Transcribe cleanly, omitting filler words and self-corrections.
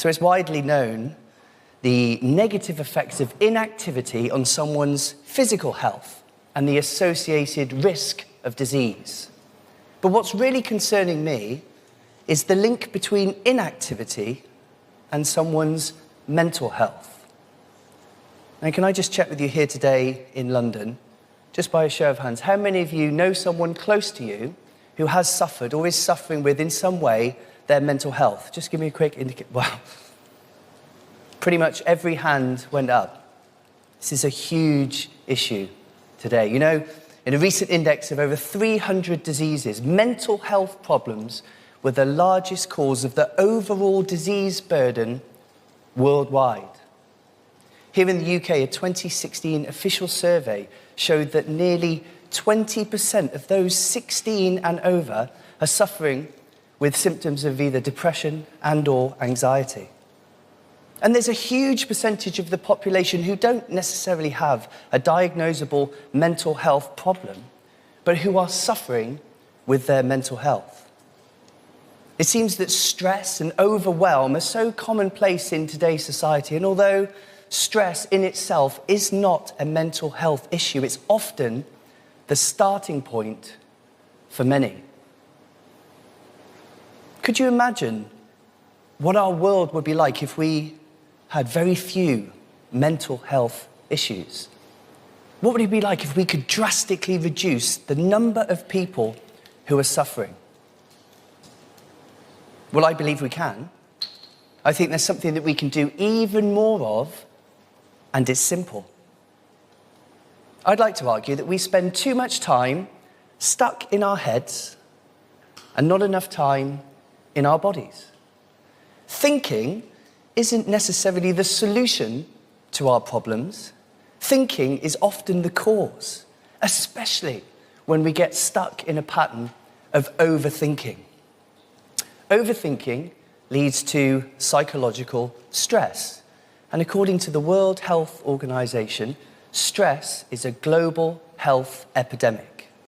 So it's widely known the negative effects of inactivity on someone's physical health and the associated risk of disease. But what's really concerning me is the link between inactivity and someone's mental health. And can I just check with you here today in London, just by a show of hands, how many of you know someone close to you who has suffered or is suffering with, in some way, their mental health? Just give me a quick indication. Wow. Pretty much every hand went up. This is a huge issue today. You know, in a recent index of over 300 diseases, mental health problems were the largest cause of the overall disease burden worldwide. Here in the UK, a 2016 official survey showed that nearly 20% of those 16 and over are suffering with symptoms of either depression and/or anxiety. And there's a huge percentage of the population who don't necessarily have a diagnosable mental health problem, but who are suffering with their mental health. It seems that stress and overwhelm are so commonplace in today's society, and although stress in itself is not a mental health issue, it's often the starting point for many. Could you imagine what our world would be like if we had very few mental health issues? What would it be like if we could drastically reduce the number of people who are suffering? Well, I believe we can. I think there's something that we can do even more of, and it's simple. I'd like to argue that we spend too much time stuck in our heads and not enough time in our bodies. Thinking isn't necessarily the solution to our problems. Thinking is often the cause, especially when we get stuck in a pattern of overthinking. Overthinking leads to psychological stress. And according to the World Health Organization, stress is a global health epidemic.